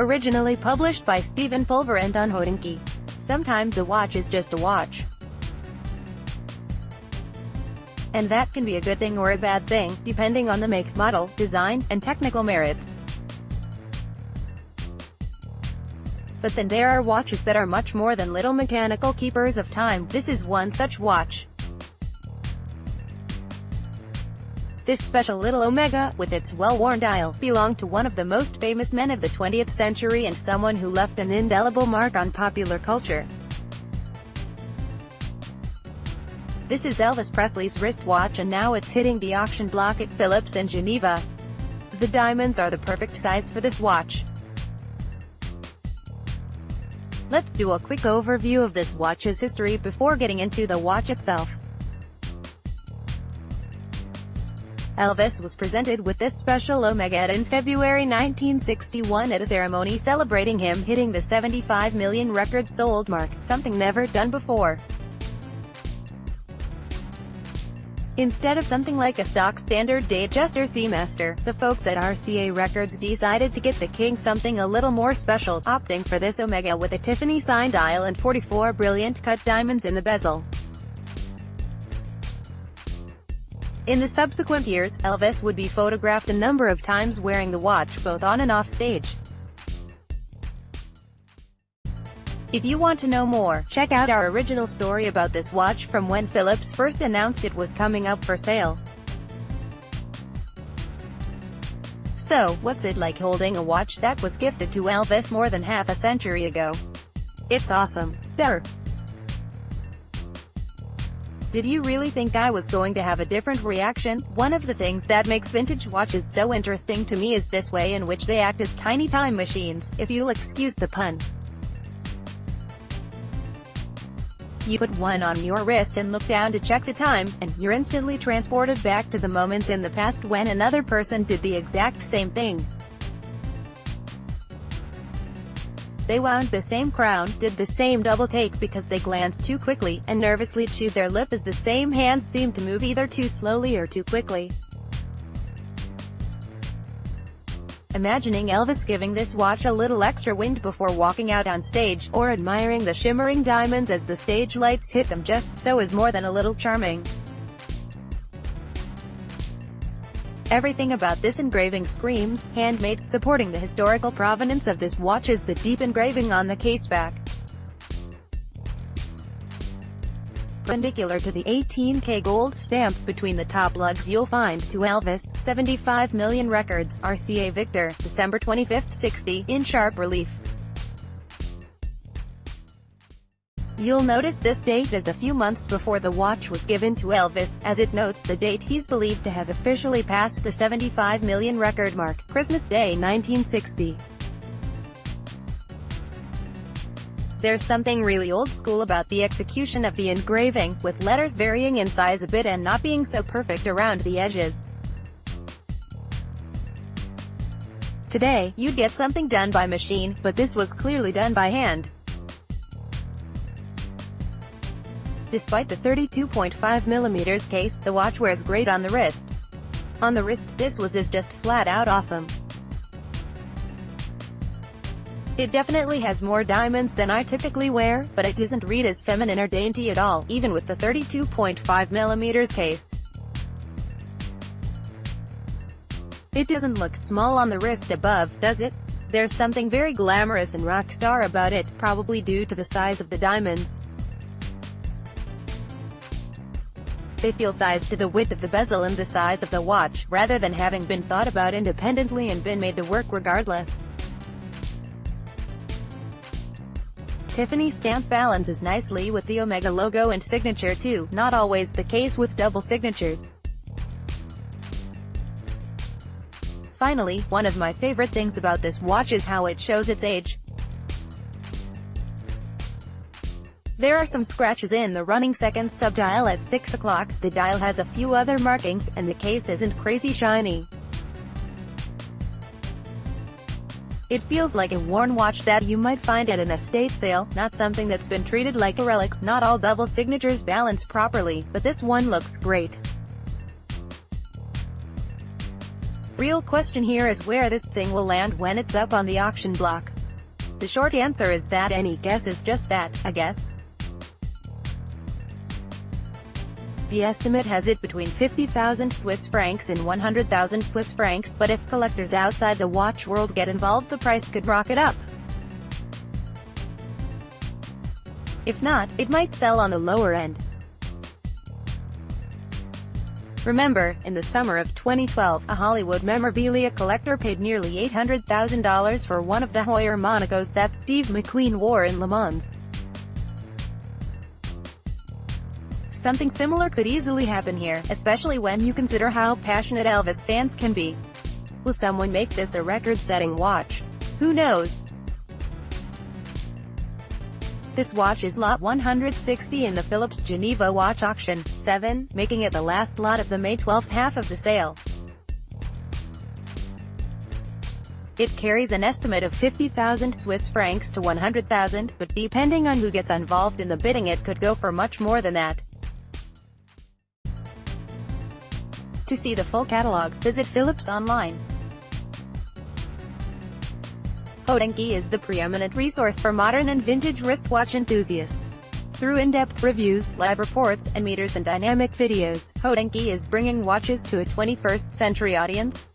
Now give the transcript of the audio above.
Originally published by Stephen Pulvirent on Hodinkee. Sometimes a watch is just a watch. And that can be a good thing or a bad thing, depending on the make, model, design, and technical merits. But then there are watches that are much more than little mechanical keepers of time. This is one such watch. This special little Omega, with its well-worn dial, belonged to one of the most famous men of the 20th century and someone who left an indelible mark on popular culture. This is Elvis Presley's wristwatch, and now it's hitting the auction block at Phillips in Geneva. The diamonds are the perfect size for this watch. Let's do a quick overview of this watch's history before getting into the watch itself. Elvis was presented with this special Omega in February 1961 at a ceremony celebrating him hitting the 75 million records sold mark, something never done before. Instead of something like a stock standard Datejust or Seamaster, the folks at RCA Records decided to get the king something a little more special, opting for this Omega with a Tiffany signed dial and 44 brilliant cut diamonds in the bezel. In the subsequent years, Elvis would be photographed a number of times wearing the watch, both on and off stage. If you want to know more, check out our original story about this watch from when Phillips first announced it was coming up for sale. So, what's it like holding a watch that was gifted to Elvis more than half a century ago? It's awesome. Duh. Did you really think I was going to have a different reaction? One of the things that makes vintage watches so interesting to me is this way in which they act as tiny time machines, if you'll excuse the pun. You put one on your wrist and look down to check the time, and you're instantly transported back to the moments in the past when another person did the exact same thing. They wound the same crown, did the same double take because they glanced too quickly, and nervously chewed their lip as the same hands seemed to move either too slowly or too quickly. Imagining Elvis giving this watch a little extra wind before walking out on stage, or admiring the shimmering diamonds as the stage lights hit them just so is more than a little charming. Everything about this engraving screams handmade. Supporting the historical provenance of this watch is the deep engraving on the caseback. Perpendicular to the 18K gold stamp between the top lugs you'll find "To Elvis, 75 million records, RCA Victor, December 25, 60, in sharp relief. You'll notice this date is a few months before the watch was given to Elvis, as it notes the date he's believed to have officially passed the 75 million record mark, Christmas Day 1960. There's something really old school about the execution of the engraving, with letters varying in size a bit and not being so perfect around the edges. Today, you'd get something done by machine, but this was clearly done by hand. Despite the 32.5mm case, the watch wears great on the wrist. On the wrist, this is just flat-out awesome. It definitely has more diamonds than I typically wear, but it doesn't read as feminine or dainty at all, even with the 32.5mm case. It doesn't look small on the wrist above, does it? There's something very glamorous and rock star about it, probably due to the size of the diamonds. They feel sized to the width of the bezel and the size of the watch, rather than having been thought about independently and been made to work regardless. Tiffany stamp balances nicely with the Omega logo and signature too, not always the case with double signatures. Finally, one of my favorite things about this watch is how it shows its age. There are some scratches in the running seconds sub-dial at 6 o'clock, the dial has a few other markings, and the case isn't crazy shiny. It feels like a worn watch that you might find at an estate sale, not something that's been treated like a relic. Not all double signatures balance properly, but this one looks great. Real question here is where this thing will land when it's up on the auction block. The short answer is that any guess is just that, a guess. The estimate has it between 50,000 Swiss francs and 100,000 Swiss francs, but if collectors outside the watch world get involved, the price could rocket up. If not, it might sell on the lower end. Remember, in the summer of 2012, a Hollywood memorabilia collector paid nearly $800,000 for one of the Hoyer Monacos that Steve McQueen wore in Le Mans. Something similar could easily happen here, especially when you consider how passionate Elvis fans can be. Will someone make this a record-setting watch? Who knows? This watch is lot 160 in the Phillips Geneva Watch Auction 7, making it the last lot of the May 12th half of the sale. It carries an estimate of 50,000 Swiss francs to 100,000, but depending on who gets involved in the bidding, it could go for much more than that. To see the full catalog, visit Phillips online. Hodinkee is the preeminent resource for modern and vintage wristwatch enthusiasts. Through in-depth reviews, live reports, and meters and dynamic videos, Hodinkee is bringing watches to a 21st-century audience.